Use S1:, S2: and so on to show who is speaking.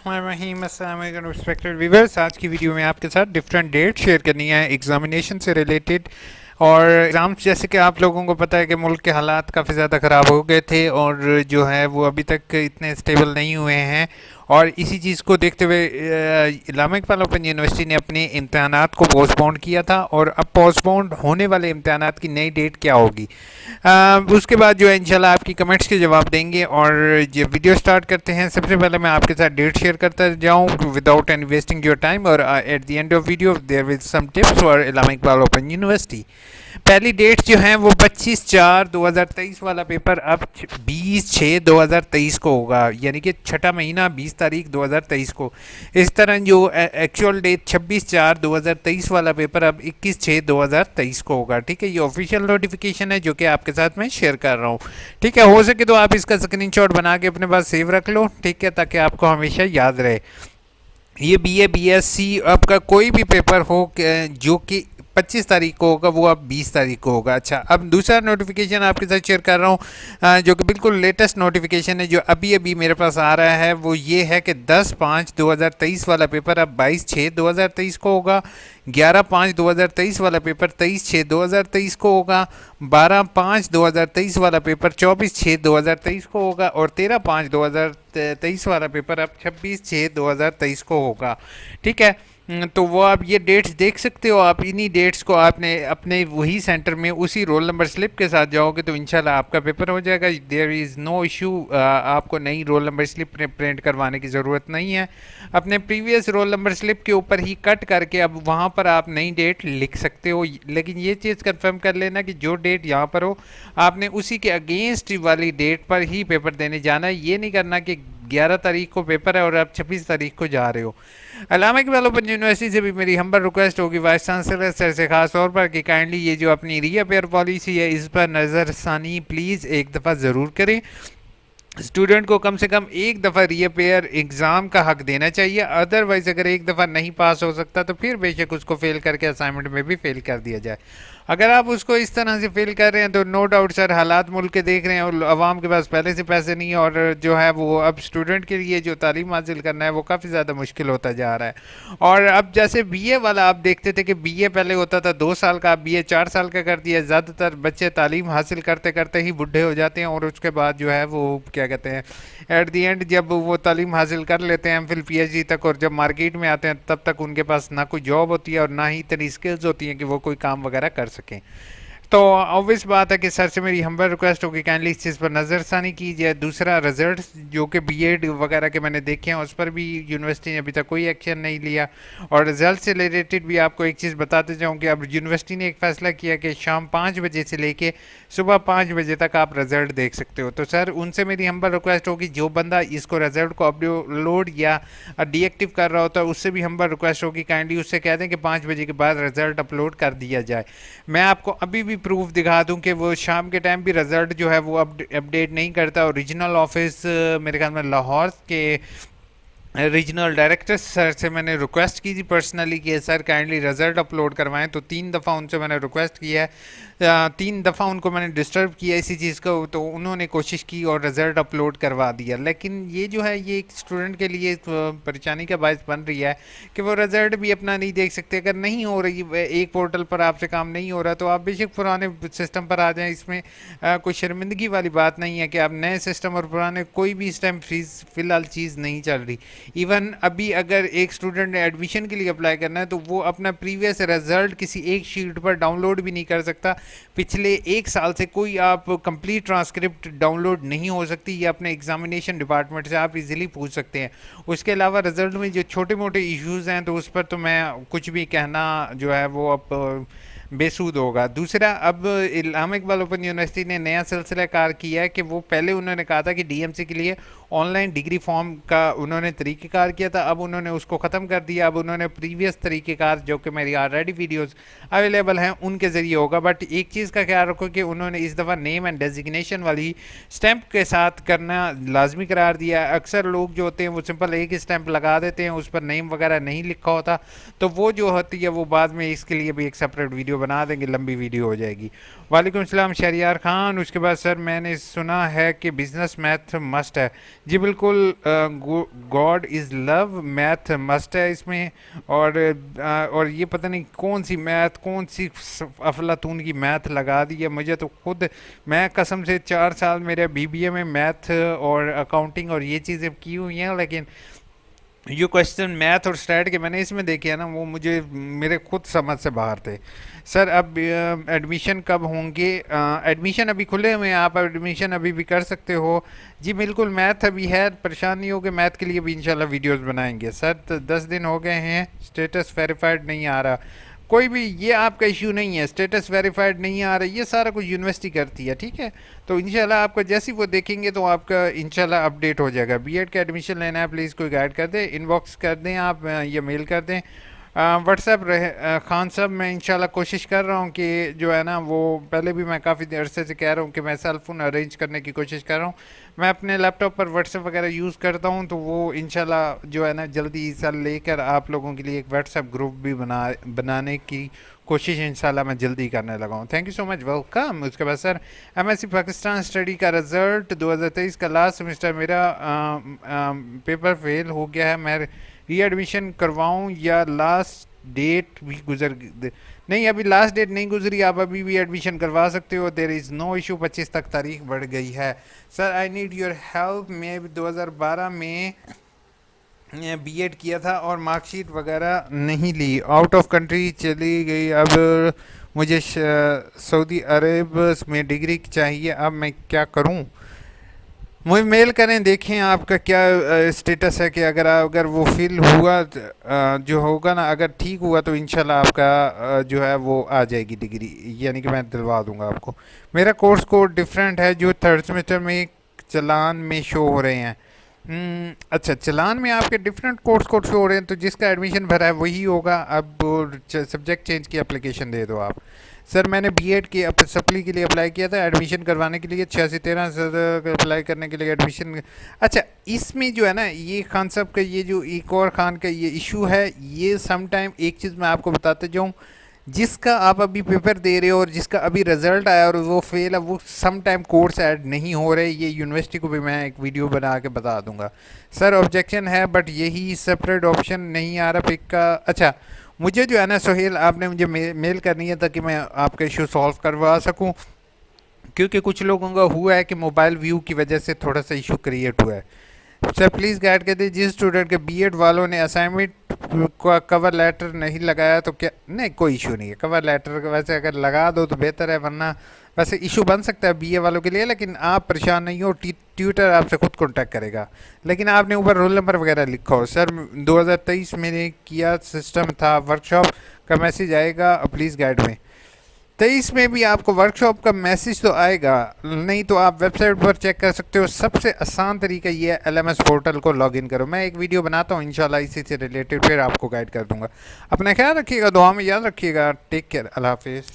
S1: बिस्मिल्लाहिर्रहमानिर्रहीम। अस्सलाम वालेकुम रिस्पेक्टेड व्यूअर्स। आज की वीडियो में आपके साथ डिफरेंट डेट शेयर करनी है एग्जामिनेशन से रिलेटेड। और एग्ज़ाम्स जैसे कि आप लोगों को पता है कि मुल्क के हालात काफ़ी ज़्यादा ख़राब हो गए थे और जो है वो अभी तक इतने स्टेबल नहीं हुए हैं। और इसी चीज़ को देखते हुए इस्लामिक इकबाल ओपन यूनिवर्सिटी ने अपने इम्तहानात को पोस्टपोन किया था और अब पोस्टपोन होने वाले इम्तहानात की नई डेट क्या होगी, उसके बाद जो है इंशाल्लाह आपकी कमेंट्स के जवाब देंगे। और जो वीडियो स्टार्ट करते हैं, सबसे पहले मैं आपके साथ डेट शेयर करता जाऊँ without any wasting your time. और at the end of video there will some tips for Islamic Iqbal open university. पहली डेट जो है वो 25/4/2023 वाला पेपर अब 20/6/2023 को होगा, यानी कि छठा महीना 20 तारीख 2023 को। इस तरह जो एक्चुअल डेट 26/4/2023 वाला पेपर अब 21/6/2023 को होगा। ठीक है, ये ऑफिशियल नोटिफिकेशन है जो कि आपके साथ मैं शेयर कर रहा हूँ। ठीक है, हो सके तो आप इसका स्क्रीनशॉट बना के अपने पास सेव रख लो, ठीक है, ताकि आपको हमेशा याद रहे। ये बीए बीएससी आपका कोई भी पेपर हो जो कि 25 तारीख को होगा वो अब 20 तारीख को होगा। अच्छा, अब दूसरा नोटिफिकेशन आपके साथ शेयर कर रहा हूँ जो कि बिल्कुल लेटेस्ट नोटिफिकेशन है जो अभी अभी मेरे पास आ रहा है। वो ये है कि 10/5/2023 वाला पेपर अब 22/6/2023 को होगा। 11/5/2023 वाला पेपर 23/6/2023 को होगा। 12/5/2023 वाला पेपर 24/6/2023 को होगा। और 13/5/2023 वाला पेपर अब 26/6/2023 को होगा। ठीक है, तो वो आप ये डेट्स देख सकते हो। आप इन्हीं डेट्स को आपने अपने वही सेंटर में उसी रोल नंबर स्लिप के साथ जाओगे तो इंशाल्लाह आपका पेपर हो जाएगा। देयर इज़ नो इशू, आपको नई रोल नंबर स्लिप प्रिंट करवाने की ज़रूरत नहीं है। अपने प्रीवियस रोल नंबर स्लिप के ऊपर ही कट करके अब वहाँ पर आप नई डेट लिख सकते हो। लेकिन ये चीज़ कंफर्म कर लेना कि जो डेट यहाँ पर हो आपने उसी के अगेंस्ट वाली डेट पर ही पेपर देने जाना है। ये नहीं करना कि 11 तारीख को पेपर है और आप 26 तारीख को जा रहे हो। अल्लामा इकबाल ओपन यूनिवर्सिटी से भी मेरी हम्बल रिक्वेस्ट होगी वाइस चांसलर सर से ख़ास तौर पर कि काइंडली ये जो अपनी रीअपेयर पॉलिसी है इस पर नज़रसानी प्लीज़ एक दफ़ा ज़रूर करें। स्टूडेंट को कम से कम एक दफ़ा रीअपेयर एग्ज़ाम का हक देना चाहिए। अदरवाइज़ अगर एक दफ़ा नहीं पास हो सकता तो फिर बेशक उसको फ़ेल करके असाइनमेंट में भी फ़ेल कर दिया जाए। अगर आप उसको इस तरह से फ़ेल कर रहे हैं तो नो डाउट सर हालात मुल्क के देख रहे हैं और आवाम के पास पहले से पैसे नहीं है और जो है वो अब स्टूडेंट के लिए जो तालीम हासिल करना है वो काफ़ी ज़्यादा मुश्किल होता जा रहा है। और अब जैसे बीए वाला आप देखते थे कि बीए पहले होता था 2 साल का, अब बीए 4 साल का कर दिया। ज़्यादातर बच्चे तालीम हासिल करते करते ही बुढ़े हो जाते हैं और उसके बाद जो है वो क्या कहते हैं एट दी एंड जब वो तालीम हासिल कर लेते हैं एमफिल पीएचडी तक और जब मार्केट में आते हैं तब तक उनके पास ना कोई जॉब होती है और ना ही इतनी स्किल्स होती हैं कि वो कोई काम वगैरह कर सकें। तो ऑब्वियस बात है कि सर से मेरी हम्बल रिक्वेस्ट होगी काइंडली इस चीज़ पर नज़रसानी कीजिए। दूसरा, रिजल्ट जो कि बीएड वगैरह के मैंने देखे हैं उस पर भी यूनिवर्सिटी ने अभी तक कोई एक्शन नहीं लिया। और रिजल्ट से रिलेटेड भी आपको एक चीज़ बताते जाऊँ कि अब यूनिवर्सिटी ने एक फ़ैसला किया कि शाम 5 बजे से लेके सुबह 5 बजे तक आप रिजल्ट देख सकते हो। तो सर उनसे मेरी हम्बल रिक्वेस्ट होगी जो बंदा इसको रिजल्ट को अपलोड या डीएक्टिव कर रहा होता है उससे भी हम्बल रिक्वेस्ट होगी काइंडली उससे कह दें कि 5 बजे के बाद रिजल्ट अपलोड कर दिया जाए। मैं आपको अभी भी प्रूफ दिखा दूं कि वो शाम के टाइम भी रिजल्ट जो है वो अपडेट नहीं करता। ओरिजिनल ऑफिस मेरे ख्याल में लाहौर के रीजनल डायरेक्टर सर से मैंने रिक्वेस्ट की थी पर्सनली कि सर काइंडली रिज़ल्ट अपलोड करवाएं। तो 3 दफ़ा उनसे मैंने रिक्वेस्ट किया है, 3 दफ़ा उनको मैंने डिस्टर्ब किया इसी चीज़ को, तो उन्होंने कोशिश की और रिज़ल्ट अपलोड करवा दिया। लेकिन ये जो है ये एक स्टूडेंट के लिए परेशानी का बायस बन रही है कि वो रिज़ल्ट भी अपना नहीं देख सकते। अगर नहीं हो रही एक पोर्टल पर आपसे काम नहीं हो रहा तो आप बेशक पुराने सिस्टम पर आ जाएँ। इसमें कोई शर्मिंदगी वाली बात नहीं है कि आप नए सिस्टम और पुराने कोई भी इस टाइम फीस फ़िलहाल चीज़ नहीं चल रही। इवन अभी अगर एक स्टूडेंट ने एडमिशन के लिए अप्लाई करना है तो वो अपना प्रीवियस रिजल्ट किसी एक शीट पर डाउनलोड भी नहीं कर सकता। पिछले 1 साल से कोई आप कंप्लीट ट्रांसक्रिप्ट डाउनलोड नहीं हो सकती। ये अपने एग्जामिनेशन डिपार्टमेंट से आप इजीली पूछ सकते हैं। उसके अलावा रिजल्ट में जो छोटे मोटे इश्यूज़ हैं तो उस पर तो मैं कुछ भी कहना जो है वो अब बेसूद होगा। दूसरा, अब इस्लामिक इकबाल ओपन यूनिवर्सिटी ने नया सिलसिला कार किया है कि वो पहले उन्होंने कहा था कि डीएमसी के लिए ऑनलाइन डिग्री फॉर्म का उन्होंने तरीक़ेकार किया था, अब उन्होंने उसको ख़त्म कर दिया। अब उन्होंने प्रीवियस तरीक़ेकार जो कि मेरी ऑलरेडी वीडियोस अवेलेबल हैं उनके ज़रिए होगा। बट एक चीज़ का ख्याल रखो कि उन्होंने इस दफ़ा नेम एंड डेजिग्नेशन वाली स्टैंप के साथ करना लाजमी करार दिया। अक्सर लोग जो होते हैं वो सिंपल एक स्टैंप लगा देते हैं, उस पर नेम वगैरह नहीं लिखा होता, तो वो जो होती है वो बाद में इसके लिए भी एक सेपरेट वीडियो बना देंगे, लंबी वीडियो हो जाएगी। वालेकुम सलाम शहरियार खान। उसके बाद सर मैंने सुना है कि बिज़नेस मैथ मस्ट है। जी बिल्कुल, God is love, math must है इसमें। और ये पता नहीं कौन सी मैथ, कौन सी अफलातून की मैथ लगा दी है मुझे तो खुद। मैं कसम से 4 साल मेरे बीबीए में मैथ और अकाउंटिंग और ये चीज़ें की हुई हैं, लेकिन ये क्वेश्चन मैथ और स्टैट के मैंने इसमें देखे हैं ना, वो मुझे मेरे खुद समझ से बाहर थे। सर अब एडमिशन कब होंगे? एडमिशन अभी खुले हुए हैं, आप एडमिशन अभी भी कर सकते हो। जी बिल्कुल, मैथ अभी है, परेशान नहीं होगे, मैथ के लिए भी इंशाल्लाह वीडियोस बनाएंगे। सर तो 10 दिन हो गए हैं, स्टेटस वेरीफाइड नहीं आ रहा। कोई भी ये आपका इशू नहीं है, स्टेटस वेरीफाइड नहीं आ रहा, ये सारा कुछ यूनिवर्सिटी करती है, ठीक है। तो इंशाल्लाह आपका जैसे ही वो देखेंगे तो आपका इंशाल्लाह अपडेट हो जाएगा। बीएड का एडमिशन लेना है, प्लीज़ कोई गाइड कर दे, इनबॉक्स कर दें आप या मेल कर दें। व्हाट्सएप रहे खान साहब, मैं इंशाल्लाह कोशिश कर रहा हूँ कि जो है ना वो, पहले भी मैं काफ़ी देर से कह रहा हूँ कि मैं सेल फ़ोन अरेंज करने की कोशिश कर रहा हूँ। मैं अपने लैपटॉप पर व्हाट्सएप वगैरह यूज़ करता हूँ, तो वो इंशाल्लाह जो है ना जल्दी सा लेकर आप लोगों के लिए एक व्हाट्सएप ग्रुप भी बनाने की कोशिश इंशाल्लाह मैं जल्दी करने लगा हूँ। Thank you so much, welcome. उसके बाद सर, एमएससी पाकिस्तान स्टडी का रिज़ल्ट 2023 का लास्ट सेमेस्टर मेरा पेपर फेल हो गया है, मैं री एडमिशन करवाऊँ या लास्ट डेट भी नहीं, अभी लास्ट डेट नहीं गुजरी, आप अभी भी एडमिशन करवा सकते हो, देर इज़ नो इशू। 25 तक तारीख बढ़ गई है। Sir I need your help, मैं भी 2012 में बीएड किया था और मार्कशीट वगैरह नहीं ली, आउट ऑफ कंट्री चली गई, अब मुझे सऊदी अरब में डिग्री चाहिए, अब मैं क्या करूं? मुझे मेल करें, देखें आपका क्या स्टेटस है, कि अगर वो फिल हुआ जो होगा ना, अगर ठीक हुआ तो इंशाल्लाह आपका जो है वो आ जाएगी डिग्री, यानी कि मैं दिलवा दूंगा आपको। मेरा कोर्स कोड डिफरेंट है जो थर्ड सेमेस्टर में चलान में शो हो रहे हैं। अच्छा, चलान में आपके डिफरेंट कोर्स कोड शो हो रहे हैं, तो जिसका एडमिशन भरा है वही होगा। अब सब्जेक्ट चेंज की एप्लीकेशन दे दो आप। सर मैंने बीएड की सप्ली के लिए अप्लाई किया था, एडमिशन करवाने के लिए 86-13 अप्लाई करने के लिए एडमिशन। अच्छा, इसमें जो है ना ये खान साहब का, ये जो एक और खान का ये इशू है, ये सम टाइम एक चीज़ मैं आपको बताते जाऊँ, जिसका आप अभी पेपर दे रहे हो और जिसका अभी रिजल्ट आया और वो फेल है, वो सम टाइम कोर्स ऐड नहीं हो रहे। ये यूनिवर्सिटी को भी मैं एक वीडियो बना के बता दूंगा। सर ऑब्जेक्शन है, बट यही सेपरेट ऑप्शन नहीं आ रहा पिक का। अच्छा, मुझे जो है ना सोहेल, आपने मुझे मेल करनी है ताकि मैं आपका इशू सॉल्व करवा सकूं, क्योंकि कुछ लोगों का हुआ है कि मोबाइल व्यू की वजह से थोड़ा सा इशू क्रिएट हुआ है। सर प्लीज़ गाइड कर दीजिए, जिस स्टूडेंट के बीएड वालों ने असाइनमेंट का कवर लेटर नहीं लगाया तो क्या? नहीं, कोई इशू नहीं है कवर लेटर का, वैसे अगर लगा दो तो बेहतर है, वरना वैसे इशू बन सकता है बीए वालों के लिए, लेकिन आप परेशान नहीं हो, ट्यूटर आपसे खुद कांटेक्ट करेगा। लेकिन आपने ऊपर रोल नंबर वगैरह लिखा हो। सर 2023 में किया सिस्टम था, वर्कशॉप का मैसेज आएगा प्लीज़ गाइड में। 23 में भी आपको वर्कशॉप का मैसेज तो आएगा, नहीं तो आप वेबसाइट पर चेक कर सकते हो। सबसे आसान तरीका ये है, एलएमएस पोर्टल को लॉगिन करो। मैं एक वीडियो बनाता हूँ इंशाल्लाह इसी से रिलेटेड, फिर आपको गाइड कर दूंगा। अपना ख्याल रखिएगा, दुआ में याद रखिएगा। टेक केयर, अल्लाह हाफिज़।